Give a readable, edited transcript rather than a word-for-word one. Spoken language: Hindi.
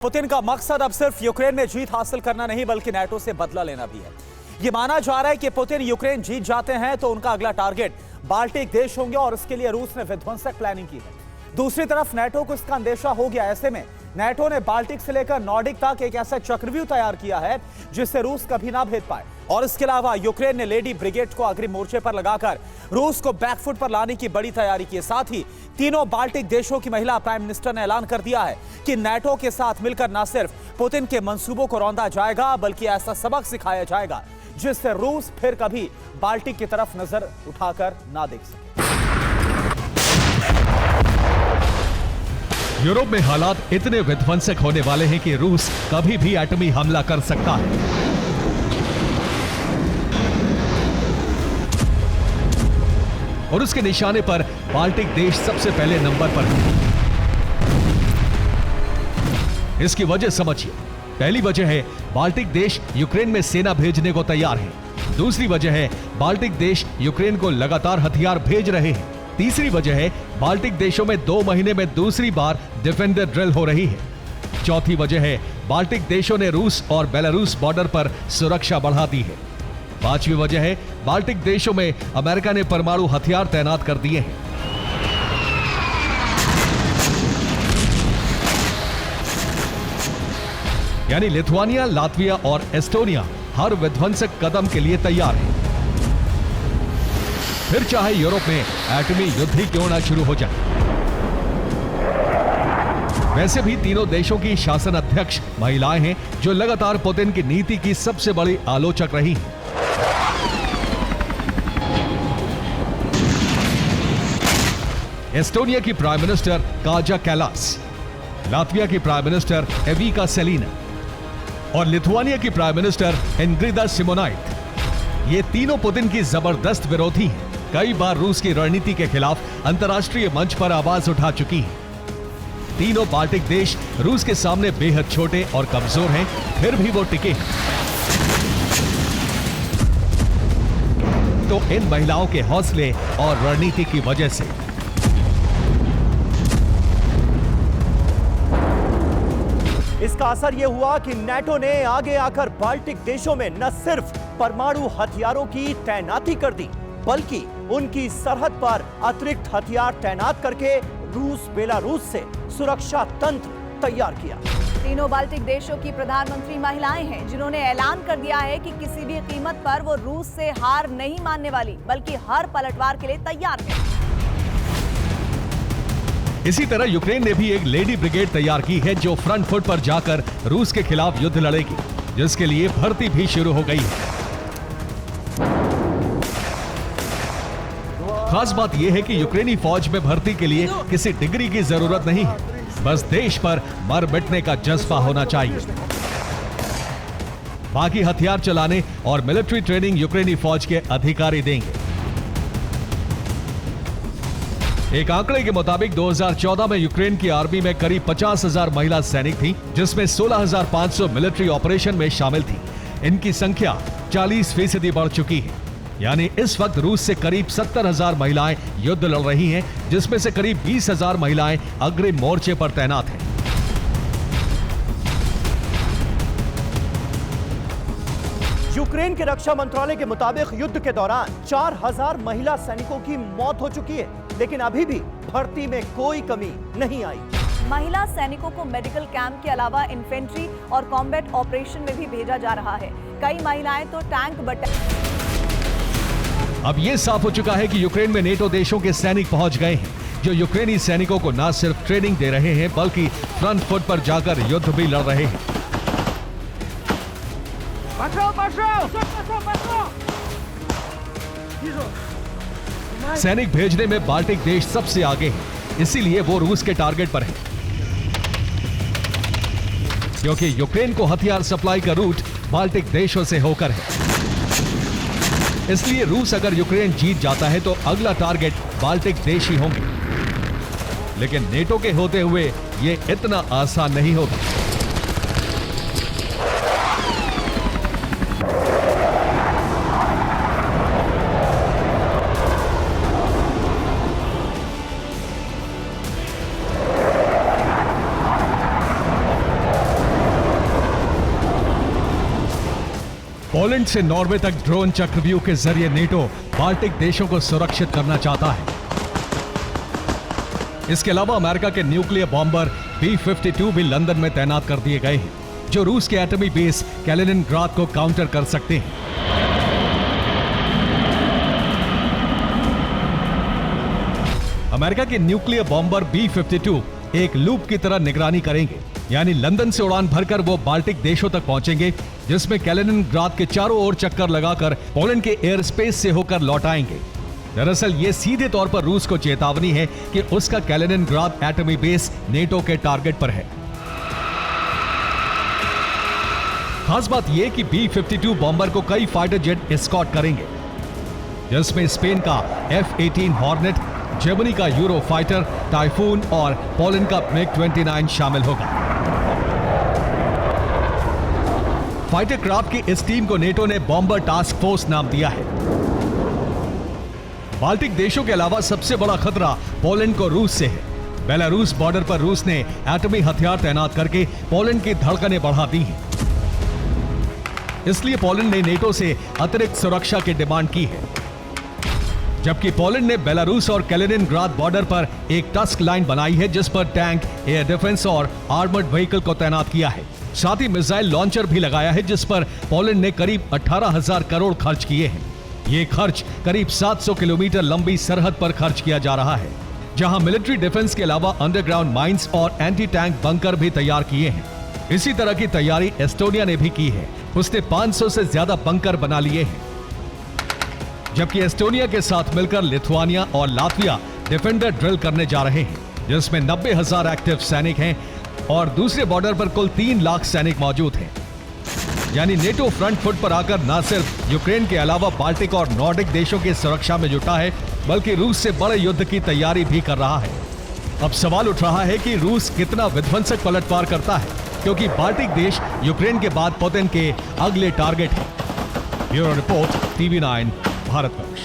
पुतिन का मकसद अब सिर्फ यूक्रेन में जीत हासिल करना नहीं बल्कि नाटो से बदला लेना भी है। यह माना जा रहा है कि पुतिन यूक्रेन जीत जाते हैं तो उनका अगला टारगेट बाल्टिक देश होंगे और इसके लिए रूस ने विध्वंसक प्लानिंग की है। दूसरी तरफ नाटो को इसका अंदेशा हो गया। ऐसे में नाटो ने बाल्टिक से लेकर नॉर्डिक तक एक ऐसा चक्रव्यूह तैयार किया है जिससे रूस कभी ना भेद पाए। और इसके अलावा यूक्रेन ने लेडी ब्रिगेड को अग्रिम मोर्चे पर लगाकर रूस को बैकफुट पर लाने की बड़ी तैयारी की है। साथ ही तीनों बाल्टिक देशों की महिला प्राइम मिनिस्टर ने ऐलान कर दिया है कि नाटो के साथ मिलकर न सिर्फ पुतिन के मंसूबों को रौंदा जाएगा बल्कि ऐसा सबक सिखाया जाएगा जिससे रूस फिर कभी बाल्टिक की तरफ नजर उठाकर ना देख सके। यूरोप में हालात इतने विध्वंसक होने वाले हैं कि रूस कभी भी एटमी हमला कर सकता है। और उसके निशाने पर बाल्टिक देश सबसे पहले नंबर पर है। इसकी वजह समझिए। पहली वजह है बाल्टिक देश यूक्रेन में सेना भेजने को तैयार है। दूसरी वजह है बाल्टिक देश यूक्रेन को लगातार हथियार भेज रहे हैं। तीसरी वजह है बाल्टिक देशों में 2 महीने में दूसरी बार डिफेंडर ड्रिल हो रही है। चौथी वजह है बाल्टिक देशों ने रूस और बेलारूस बॉर्डर पर सुरक्षा बढ़ा दी है। पांचवी वजह है बाल्टिक देशों में अमेरिका ने परमाणु हथियार तैनात कर दिए हैं। यानी लिथुआनिया, लातविया और एस्टोनिया हर विध्वंसक कदम के लिए तैयार है। फिर चाहे यूरोप में एटमी युद्ध ही क्यों ना शुरू हो जाए। वैसे भी तीनों देशों की शासन अध्यक्ष महिलाएं हैं जो लगातार पुतिन की नीति की सबसे बड़ी आलोचक रही हैं। एस्टोनिया की prime minister Kaja Kallas, Latvia की प्राइम मिनिस्टर एविका सेलिना और लिथुआनिया की प्राइम मिनिस्टर इंग्रिदा सिमोनाइट। ये तीनों पुतिन की जबरदस्त विरोधी हैं। कई बार रूस की रणनीति के खिलाफ अंतर्राष्ट्रीय मंच पर आवाज उठा चुकी हैं। तीनों बाल्टिक देश रूस के सामने बेहद छोटे और कमजोर हैं, फिर भी वो टिके हैं। तो इन महिलाओं के हौसले और रणनीति की वजह से इसका असर यह हुआ कि नाटो ने आगे आकर बाल्टिक देशों में न सिर्फ परमाणु हथियारों की तैनाती कर दी बल्कि उनकी सरहद पर अतिरिक्त हथियार तैनात करके रूस बेलारूस से सुरक्षा तंत्र तैयार किया। तीनों बाल्टिक देशों की प्रधानमंत्री महिलाएं हैं जिन्होंने ऐलान कर दिया है कि किसी भी कीमत पर वो रूस से हार नहीं मानने वाली बल्कि हर पलटवार के लिए तैयार है। इसी तरह यूक्रेन ने भी एक लेडी ब्रिगेड तैयार की है जो फ्रंट फुट पर जाकर रूस के खिलाफ युद्ध लड़ेगी, जिसके लिए भर्ती भी शुरू हो गई है। खास बात यह है कि यूक्रेनी फौज में भर्ती के लिए किसी डिग्री की जरूरत नहीं है, बस देश पर मर मिटने का जज्बा होना चाहिए। बाकी हथियार चलाने और मिलिट्री ट्रेनिंग यूक्रेनी फौज के अधिकारी देंगे। एक आंकड़े के मुताबिक 2014 में यूक्रेन की आर्मी में करीब 50,000 महिला सैनिक थी, जिसमें 16,500 मिलिट्री ऑपरेशन में शामिल थी। इनकी संख्या 40% बढ़ चुकी है। यानी इस वक्त रूस से करीब 70,000 महिलाएं युद्ध लड़ रही हैं, जिसमें से करीब 20,000 महिलाएं अग्रिम मोर्चे पर तैनात हैं। यूक्रेन के रक्षा मंत्रालय के मुताबिक युद्ध के दौरान 4,000 महिला सैनिकों की मौत हो चुकी है, लेकिन अभी भी भर्ती में कोई कमी नहीं आई। महिला सैनिकों को मेडिकल कैंप के अलावा इन्फेंट्री और कॉम्बैट ऑपरेशन में भी भेजा जा रहा है। कई महिलाएं तो टैंक अब यह साफ हो चुका है कि यूक्रेन में नेटो देशों के सैनिक पहुंच गए हैं, जो यूक्रेनी सैनिकों को न सिर्फ ट्रेनिंग दे रहे हैं बल्कि फ्रंट फुट पर जाकर युद्ध भी लड़ रहे हैं। सैनिक भेजने में बाल्टिक देश सबसे आगे हैं, इसीलिए वो रूस के टारगेट पर है, क्योंकि यूक्रेन को हथियार सप्लाई का रूट बाल्टिक देशों से होकर है। इसलिए रूस अगर यूक्रेन जीत जाता है तो अगला टारगेट बाल्टिक देश ही होंगे। लेकिन नेटो के होते हुए यह इतना आसान नहीं होगा। पोलैंड से नॉर्वे तक ड्रोन चक्रव्यूह के जरिए नेटो बाल्टिक देशों को सुरक्षित करना चाहता है। इसके अलावा अमेरिका के न्यूक्लियर बॉम्बर B-52 भी लंदन में तैनात कर दिए गए हैं, जो रूस के एटमी बेस कैलिनिनग्राद को काउंटर कर सकते हैं। अमेरिका के न्यूक्लियर बॉम्बर B-52 एक लूप की तरह निगरानी करेंगे, यानी लंदन से उड़ान भरकर वो बाल्टिक देशों तक पहुंचेंगे, जिसमें कैलिनिनग्राद के चारों ओर चक्कर लगाकर पोलैंड के एयर स्पेस से होकर लौट आएंगे। दरअसल ये सीधे तौर पर रूस को चेतावनी है कि उसका कैलिनिनग्राद एटमी बेस नेटो के टारगेट पर है। खास बात यह कि B-52 बॉम्बर को कई फाइटर जेट एस्कॉर्ट करेंगे, जिसमें स्पेन का F-18 हॉर्नेट, जर्मनी का यूरो फाइटर टाइफून और पोलैंड का MiG-29 शामिल होगा। फाइटर क्राफ्ट की इस टीम को नेटो ने बॉम्बर टास्क फोर्स नाम दिया है। बाल्टिक देशों के अलावा सबसे बड़ा खतरा पोलैंड को रूस से है। बेलारूस बॉर्डर पर रूस ने एटमी हथियार तैनात करके पोलैंड की धड़कनें बढ़ा दी हैं। इसलिए पोलैंड ने नेटो से अतिरिक्त सुरक्षा की डिमांड की है, जबकि पोलैंड ने बेलारूस और कैलिनिनग्राद बॉर्डर पर एक टस्क लाइन बनाई है, जिस पर टैंक, एयर डिफेंस और आर्मर्ड व्हीकल को तैनात किया है। साथ ही मिसाइल लॉन्चर भी लगाया है, जिस पर पोलैंड ने करीब 18,000 करोड़ खर्च किए हैं। ये खर्च करीब 700 किलोमीटर लंबी सरहद पर खर्च किया जा रहा है, जहां मिलिट्री डिफेंस के अलावा अंडरग्राउंड माइंस और एंटी टैंक बंकर भी तैयार किए हैं। इसी तरह की तैयारी एस्टोनिया ने भी की है। उसने 500 से ज्यादा बंकर बना लिए हैं, जबकि एस्टोनिया के साथ मिलकर लिथुआनिया और लातविया डिफेंडर ड्रिल करने जा रहे हैं, जिसमें 90,000 एक्टिव सैनिक हैं और दूसरे बॉर्डर पर कुल 3 लाख सैनिक मौजूद हैं। यानी नेटो फ्रंट फुट पर आकर न सिर्फ यूक्रेन के अलावा बाल्टिक और नॉर्डिक देशों की सुरक्षा में जुटा है, बल्कि रूस से बड़े युद्ध की तैयारी भी कर रहा है। अब सवाल उठ रहा है कि रूस कितना विध्वंसक पलटवार करता है, क्योंकि बाल्टिक देश यूक्रेन के बाद पुतिन के अगले टारगेट हैं। Bureau report, TV9 Bharatvarsh.